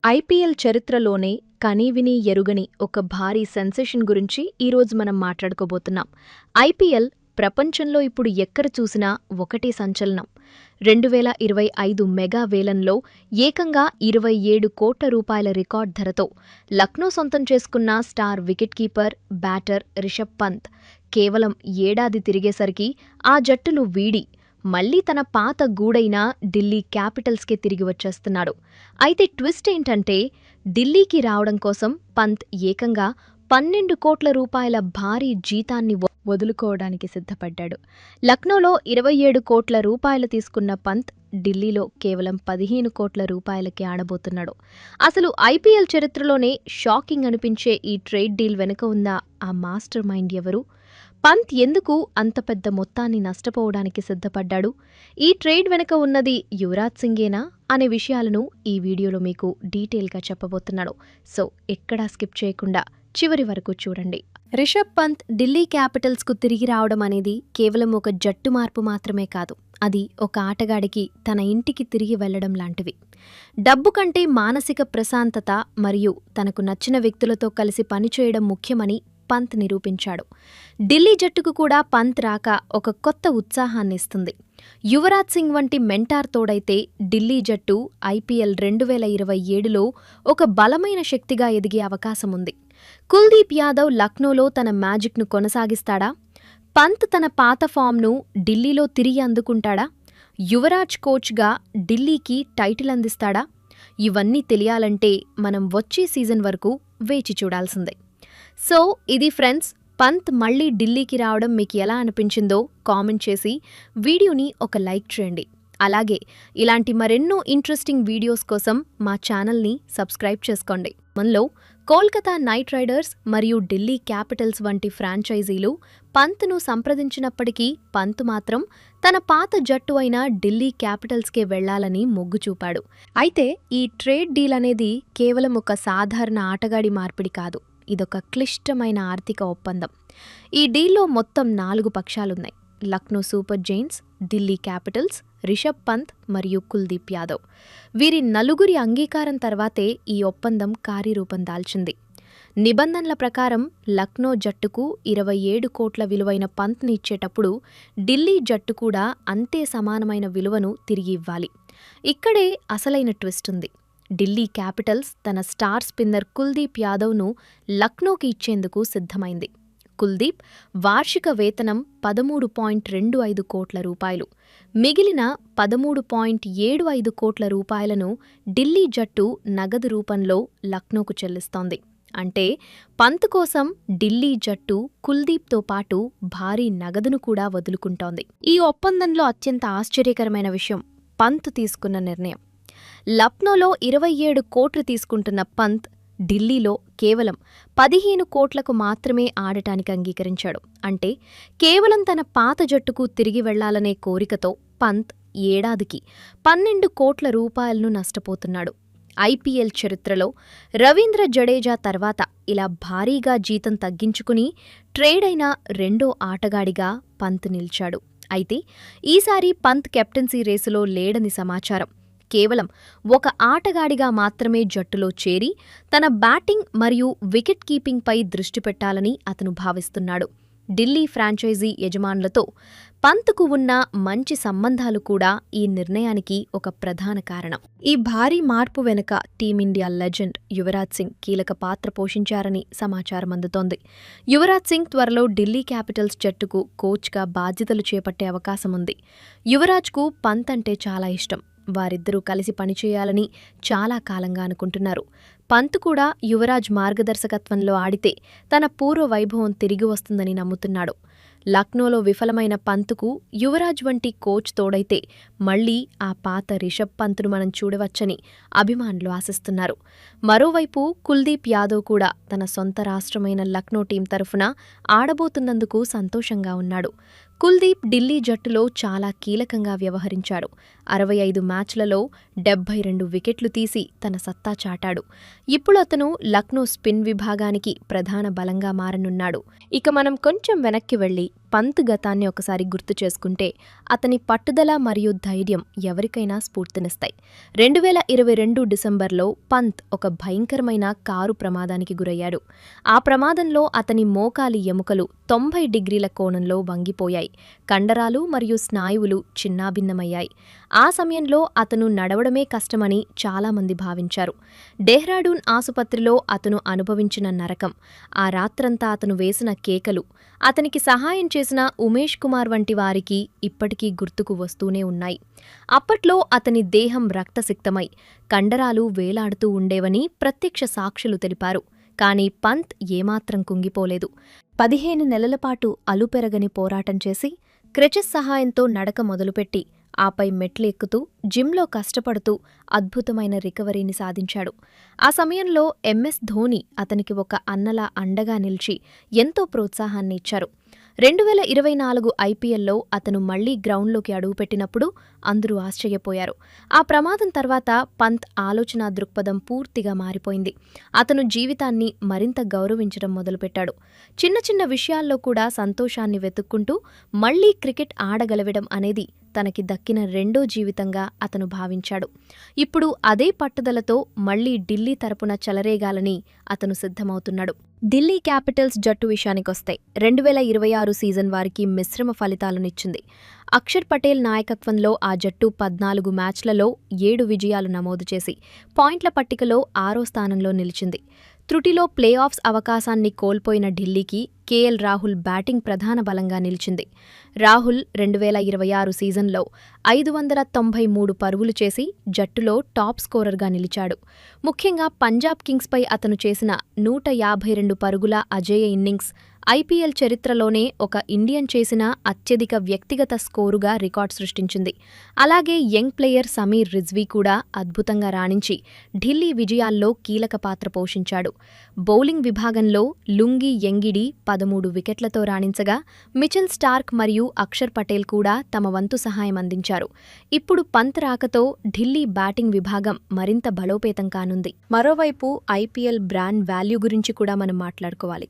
IPL చరిత్రలోనే కనీవినీ ఎరుగని ఒక భారీ సెన్సేషన్ గురించి ఈరోజు మనం మాట్లాడుకోబోతున్నాం. ఐపీఎల్ ప్రపంచంలో ఇప్పుడు ఎక్కడ చూసినా ఒకటే సంచలనం. 2025 మెగా వేలంలో ఏకంగా 27 కోట్ల రూపాయల రికార్డ్ ధరతో లక్నో సొంతం చేసుకున్న star wicket keeper, batter Rishabh Pant కేవలం ఏడాది తిరిగేసరికి ఆ జట్టును వీడి మళ్లీ తన పాత గూడైన ఢిల్లీ క్యాపిటల్స్కే తిరిగి వచ్చేస్తున్నాడు. అయితే ట్విస్ట్ ఏంటంటే, ఢిల్లీకి రావడం కోసం పంత్ ఏకంగా 12 కోట్ల రూపాయల భారీ జీతాన్ని వదులుకోవడానికి సిద్ధపడ్డాడు. లక్నోలో 27 కోట్ల రూపాయలు తీసుకున్న పంత్ ఢిల్లీలో కేవలం 15 కోట్ల రూపాయలకే ఆడబోతున్నాడు. అసలు ఐపీఎల్ చరిత్రలోనే షాకింగ్ అనిపించే ఈ ట్రేడ్ డీల్ వెనుక ఉన్న ఆ మాస్టర్ మైండ్ ఎవరు? పంత్ ఎందుకు అంత పెద్ద మొత్తాన్ని నష్టపోవడానికి సిద్ధపడ్డాడు? ఈ ట్రేడ్ వెనుక ఉన్నది యువరాజ్ సింగేనా అనే విషయాలను ఈ వీడియోలో మీకు డీటెయిల్గా చెప్పబోతున్నాడు. సో ఎక్కడా స్కిప్ చేయకుండా చివరి వరకు చూడండి. రిషబ్ పంత్ ఢిల్లీ క్యాపిటల్స్కు తిరిగి రావడం అనేది కేవలం ఒక జట్టు మార్పు మాత్రమే కాదు, అది ఒక ఆటగాడికి తన ఇంటికి తిరిగి వెళ్లడం లాంటివి. డబ్బు కంటే మానసిక ప్రశాంతత మరియు తనకు నచ్చిన వ్యక్తులతో కలిసి పనిచేయడం ముఖ్యమని పంత్ నిరూపించాడు. ఢిల్లీ జట్టుకు కూడా పంత్ రాక ఒక కొత్త ఉత్సాహాన్ని ఇస్తుంది. యువరాజ్ సింగ్ వంటి మెంటార్ తోడైతే ఢిల్లీ జట్టు ఐపీఎల్ 2027లో ఒక బలమైన శక్తిగా ఎదిగే అవకాశముంది. కుల్దీప్ యాదవ్ లక్నోలో తన మ్యాజిక్ను కొనసాగిస్తాడా? పంత్ తన పాత ఫామ్ను ఢిల్లీలో తిరిగి అందుకుంటాడా? యువరాజ్ కోచ్గా ఢిల్లీకి టైటిల్ అందిస్తాడా? ఇవన్నీ తెలియాలంటే మనం వచ్చే సీజన్ వరకు వేచి చూడాల్సిందే. సో ఇది ఫ్రెండ్స్, పంత్ మళ్లీ ఢిల్లీకి రావడం మీకు ఎలా అనిపించిందో కామెంట్ చేసి వీడియోని ఒక లైక్ చేయండి. అలాగే ఇలాంటి మరెన్నో ఇంట్రెస్టింగ్ వీడియోస్ కోసం మా ఛానల్ని సబ్స్క్రైబ్ చేసుకోండి. మనలో కోల్కతా నైట్ రైడర్స్ మరియు ఢిల్లీ క్యాపిటల్స్ వంటి ఫ్రాంచైజీలు పంత్ను సంప్రదించినప్పటికీ పంత్ మాత్రం తన పాత జట్టు అయిన ఢిల్లీ క్యాపిటల్స్కే వెళ్లాలని మొగ్గు చూపాడు. అయితే ఈ ట్రేడ్ డీల్ అనేది కేవలం ఒక సాధారణ ఆటగాడి మార్పిడి కాదు, ఇదొక క్లిష్టమైన ఆర్థిక ఒప్పందం. ఈ డీల్లో మొత్తం 4 పక్షాలున్నాయి: Lucknow Super Giants, Delhi Capitals, Rishabh Pant మరియు కుల్దీప్ యాదవ్. వీరి నలుగురి అంగీకారం తర్వాతే ఈ ఒప్పందం కార్యరూపం దాల్చింది. నిబంధనల ప్రకారం లక్నో జట్టుకు 27 కోట్ల విలువైన పంత్ని ఇచ్చేటప్పుడు ఢిల్లీ జట్టు కూడా అంతే సమానమైన విలువను తిరిగి ఇవ్వాలి. ఇక్కడే అసలైన ట్విస్ట్ ఉంది. ఢిల్లీ క్యాపిటల్స్ తన స్టార్ స్పిన్నర్ కుల్దీప్ యాదవ్ను లక్నోకి ఇచ్చేందుకు సిద్ధమైంది. కుల్దీప్ వార్షిక వేతనం 13.25 కోట్ల రూపాయలు. మిగిలిన 13.75 కోట్ల రూపాయలను ఢిల్లీ జట్టు నగదు రూపంలో లక్నోకు చెల్లిస్తోంది. అంటే పంత్ కోసం ఢిల్లీ జట్టు కుల్దీప్తో పాటు భారీ నగదును కూడా వదులుకుంటోంది. ఈ ఒప్పందంలో అత్యంత ఆశ్చర్యకరమైన విషయం పంత్ తీసుకున్న నిర్ణయం. లక్నోలో 27 కోట్లు తీసుకుంటున్న పంత్ ఢిల్లీలో కేవలం 15 కోట్లకు మాత్రమే ఆడటానికి అంగీకరించాడు. అంటే కేవలం తన పాత జట్టుకు తిరిగి వెళ్లాలనే కోరికతో పంత్ ఏడాదికి 12 కోట్ల రూపాయలను నష్టపోతున్నాడు. ఐపీఎల్ చరిత్రలో రవీంద్ర జడేజా తర్వాత ఇలా భారీగా జీతం తగ్గించుకుని ట్రేడ్ అయిన రెండో ఆటగాడిగా పంత్ నిలిచాడు. అయితే ఈసారి పంత్ కెప్టెన్సీ రేసులో లేడని సమాచారం. కేవలం ఒక ఆటగాడిగా మాత్రమే జట్టులో చేరి తన బ్యాటింగ్ మరియు వికెట్ కీపింగ్పై దృష్టి పెట్టాలని అతను భావిస్తున్నాడు. ఢిల్లీ ఫ్రాంచైజీ యజమానులతో పంత్కు ఉన్న మంచి సంబంధాలు కూడా ఈ నిర్ణయానికి ఒక ప్రధాన కారణం. ఈ భారీ మార్పు వెనుక టీమిండియా లెజెండ్ యువరాజ్ సింగ్ కీలక పాత్ర పోషించారని సమాచారం అందుతోంది. యువరాజ్ సింగ్ త్వరలో ఢిల్లీ క్యాపిటల్స్ జట్టుకు కోచ్గా బాధ్యతలు చేపట్టే అవకాశముంది. యువరాజ్కు పంత్ అంటే చాలా ఇష్టం. వారిద్దరూ కలిసి పనిచేయాలని చాలా కాలంగా అనుకుంటున్నారు. పంత్ కూడా యువరాజ్ మార్గదర్శకత్వంలో ఆడితే తన పూర్వ వైభవం తిరిగి వస్తుందని నమ్ముతున్నాడు. లక్నోలో విఫలమైన పంత్కు యువరాజ్ వంటి కోచ్ తోడైతే మళ్లీ ఆ పాత రిషబ్ పంత్ను మనం చూడవచ్చని అభిమానులు ఆశిస్తున్నారు. మరోవైపు కుల్దీప్ యాదవ్ కూడా తన సొంత రాష్ట్రమైన లక్నో టీం తరఫున ఆడబోతున్నందుకు సంతోషంగా ఉన్నాడు. కుల్దీప్ ఢిల్లీ జట్టులో చాలా కీలకంగా వ్యవహరించాడు. 65 మ్యాచ్లలో 72 వికెట్లు తీసి తన సత్తా చాటాడు. ఇప్పుడు అతను లక్నో స్పిన్ విభాగానికి ప్రధాన బలంగా మారనున్నాడు. ఇక మనం కొంచెం వెనక్కి వెళ్లి పంత్ గతాన్ని ఒకసారి గుర్తు చేసుకుంటే అతని పట్టుదల మరియు ధైర్యం ఎవరికైనా స్ఫూర్తినిస్తాయి. 2022 డిసెంబర్లో పంత్ ఒక భయంకరమైన కారు ప్రమాదానికి గురయ్యాడు. ఆ ప్రమాదంలో అతని మోకాలి ఎముకలు 90 డిగ్రీల కోణంలో వంగిపోయాయి. కండరాలు మరియు స్నాయువులు చిన్నాభిన్నమయ్యాయి. ఆ సమయంలో అతను నడవడమే కష్టమని చాలామంది భావించారు. డెహ్రాడూన్ ఆసుపత్రిలో అతను అనుభవించిన నరకం, ఆ రాత్రంతా అతను వేసిన కేకలు, అతనికి సహాయం చేసిన ఉమేష్ కుమార్ వంటి వారికి ఇప్పటికీ గుర్తుకు వస్తూనే ఉన్నాయి. అప్పట్లో అతని దేహం రక్తసిక్తమై కండరాలు వేలాడుతూ ఉండేవని ప్రత్యక్ష సాక్షులు తెలిపారు. కానీ పంత్ ఏమాత్రం కుంగిపోలేదు. 15 నెలలపాటు అలుపెరగని పోరాటం చేసి క్రెచెస్ సహాయంతో నడక మొదలుపెట్టి ఆపై మెట్లు ఎక్కుతూ జిమ్లో కష్టపడుతూ అద్భుతమైన రికవరీని సాధించాడు. ఆ సమయంలో ఎంఎస్ ధోని అతనికి ఒక అన్నలా అండగా నిలిచి ఎంతో ప్రోత్సాహాన్ని ఇచ్చారు. 2024 ఐపీఎల్లో అతను మళ్లీ గ్రౌండ్లోకి అడుగుపెట్టినప్పుడు అందరూ ఆశ్చర్యపోయారు. ఆ ప్రమాదం తర్వాత పంత్ ఆలోచనా దృక్పథం పూర్తిగా మారిపోయింది. అతను జీవితాన్ని మరింత గౌరవించడం మొదలుపెట్టాడు. చిన్న చిన్న విషయాల్లో కూడా సంతోషాన్ని వెతుక్కుంటూ మళ్లీ క్రికెట్ ఆడగలవడం అనేది తనకి దక్కిన రెండో జీవితంగా అతను భావించాడు. ఇప్పుడు అదే పట్టుదలతో మళ్లీ ఢిల్లీ తరపున చెలరేగాలని అతను సిద్ధమవుతున్నాడు. ఢిల్లీ క్యాపిటల్స్ జట్టు విషయానికొస్తే 2026 సీజన్ వారికి మిశ్రమ ఫలితాలనిచ్చింది. అక్షర్ పటేల్ నాయకత్వంలో ఆ జట్టు 14 మ్యాచ్లలో 7 విజయాలు నమోదు చేసి పాయింట్ల పట్టికలో 6వ స్థానంలో నిలిచింది. త్రుటిలో ప్లే ఆఫ్స్ అవకాశాన్ని కోల్పోయిన ఢిల్లీకి కేఎల్ రాహుల్ బ్యాటింగ్ ప్రధాన బలంగా నిలిచింది. రాహుల్ 2026 సీజన్లో 593 పరుగులు చేసి జట్టులో టాప్ స్కోరర్గా నిలిచాడు. ముఖ్యంగా పంజాబ్ కింగ్స్పై అతను చేసిన 152 పరుగుల అజేయ ఇన్నింగ్స్ ఐపీఎల్ చరిత్రలోనే ఒక ఇండియన్ చేసిన అత్యధిక వ్యక్తిగత స్కోరుగా రికార్డ్ సృష్టించింది. అలాగే యంగ్ ప్లేయర్ సమీర్ రిజ్వీ కూడా అద్భుతంగా రాణించి ఢిల్లీ విజయాల్లో కీలక పాత్ర పోషించాడు. బౌలింగ్ విభాగంలో లుంగి యంగిడి 13 వికెట్లతో రాణించగా మిచెల్ స్టార్క్ మరియు అక్షర్ పటేల్ కూడా తమ వంతు సహాయం అందించారు. ఇప్పుడు పంత్ రాకతో ఢిల్లీ బ్యాటింగ్ విభాగం మరింత బలోపేతం కానుంది. మరోవైపు ఐపీఎల్ బ్రాండ్ వాల్యూ గురించి కూడా మనం మాట్లాడుకోవాలి.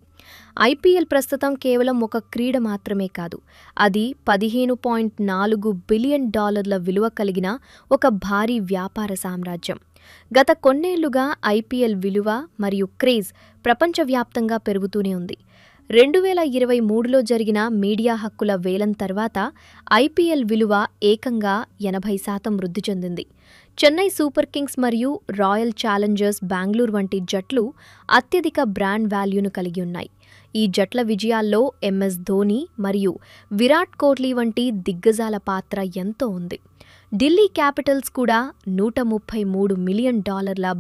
ఐపీఎల్ ప్రస్తుతం కేవలం ఒక క్రీడ మాత్రమే కాదు, అది $15.4 బిలియన్ విలువ కలిగిన ఒక భారీ వ్యాపార సామ్రాజ్యం. గత కొన్నేళ్లుగా ఐపీఎల్ విలువ మరియు క్రేజ్ ప్రపంచవ్యాప్తంగా పెరుగుతూనే ఉంది. 2023లో జరిగిన మీడియా హక్కుల వేలం తర్వాత ఐపీఎల్ విలువ ఏకంగా 80% వృద్ధి చెందింది. చెన్నై సూపర్ కింగ్స్ మరియు రాయల్ ఛాలెంజర్స్ బెంగళూరు వంటి జట్లు అత్యధిక బ్రాండ్ వాల్యూను కలిగి ఉన్నాయి. ఈ జట్ల విజయాల్లో ఎంఎస్ ధోని మరియు విరాట్ కోహ్లీ వంటి దిగ్గజాల పాత్ర ఎంతో ఉంది. ఢిల్లీ క్యాపిటల్స్ కూడా $133 మిలియన్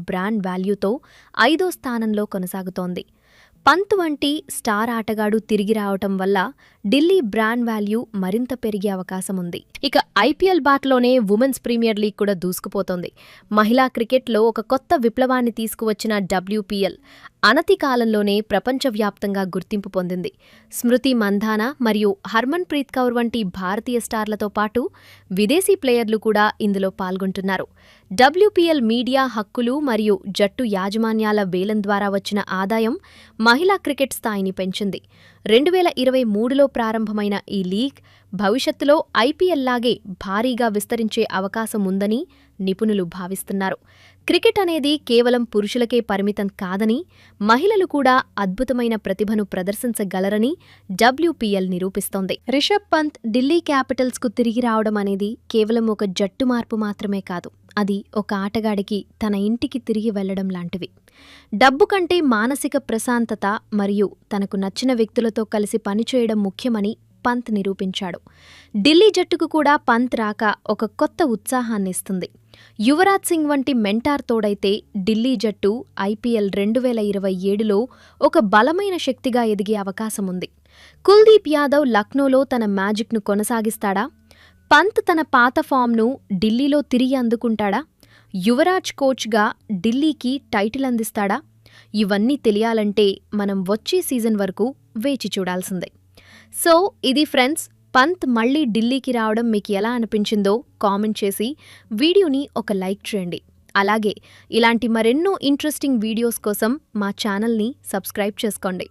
బ్రాండ్ వాల్యూతో 5వ స్థానంలో కొనసాగుతోంది. పంత్ వంటి స్టార్ ఆటగాడు తిరిగి రావటం వల్ల ఢిల్లీ బ్రాండ్ వాల్యూ మరింత పెరిగే అవకాశం ఉంది. ఇక ఐపీఎల్ బాటలోనే ఉమెన్స్ ప్రీమియర్ లీగ్ కూడా దూసుకుపోతోంది. మహిళా క్రికెట్లో ఒక కొత్త విప్లవాన్ని తీసుకువచ్చిన WPL అనతి కాలంలోనే ప్రపంచవ్యాప్తంగా గుర్తింపు పొందింది. స్మృతి మంధానా మరియు హర్మన్ ప్రీత్ కౌర్ వంటి భారతీయ స్టార్లతో పాటు విదేశీ ప్లేయర్లు కూడా ఇందులో పాల్గొంటున్నారు. WPL మీడియా హక్కులు మరియు జట్టు యాజమాన్యాల వేలం ద్వారా వచ్చిన ఆదాయం మహిళా క్రికెట్ స్థాయిని పెంచింది. 2023లో ప్రారంభమైన ఈ లీగ్ భవిష్యత్తులో ఐపీఎల్ లాగే భారీగా విస్తరించే అవకాశం ఉందని నిపుణులు భావిస్తున్నారు. క్రికెట్ అనేది కేవలం పురుషులకే పరిమితం కాదని, మహిళలు కూడా అద్భుతమైన ప్రతిభను ప్రదర్శించగలరని WPL నిరూపిస్తోంది. రిషబ్ పంత్ ఢిల్లీ క్యాపిటల్స్కు తిరిగి రావడం అనేది కేవలం ఒక జట్టు మార్పు మాత్రమే కాదు, అది ఒక ఆటగాడికి తన ఇంటికి తిరిగి వెళ్లడం లాంటివి. డబ్బు కంటే మానసిక ప్రశాంతత మరియు తనకు నచ్చిన వ్యక్తులతో కలిసి పనిచేయడం ముఖ్యమని పంత్ నిరూపించాడు. ఢిల్లీ జట్టుకు కూడా పంత్ రాక ఒక కొత్త ఉత్సాహాన్నిస్తుంది. యువరాజ్ సింగ్ వంటి మెంటార్ తోడైతే ఢిల్లీ జట్టు ఐపీఎల్ 2027లో ఒక బలమైన శక్తిగా ఎదిగే అవకాశముంది. కుల్దీప్ యాదవ్ లక్నోలో తన మ్యాజిక్ను కొనసాగిస్తాడా? పంత్ తన పాత ఫామ్ను ఢిల్లీలో తిరిగి అందుకుంటాడా? యువరాజ్ కోచ్గా ఢిల్లీకి టైటిల్ అందిస్తాడా? ఇవన్నీ తెలియాలంటే మనం వచ్చే సీజన్ వరకు వేచి చూడాల్సిందే. సో ఇది ఫ్రెండ్స్, పంత్ మళ్లీ ఢిల్లీకి రావడం మీకు ఎలా అనిపించిందో కామెంట్ చేసి వీడియోని ఒక లైక్ చేయండి. అలాగే ఇలాంటి మరెన్నో ఇంట్రెస్టింగ్ వీడియోస్ కోసం మా ఛానల్ని సబ్స్క్రైబ్ చేసుకోండి.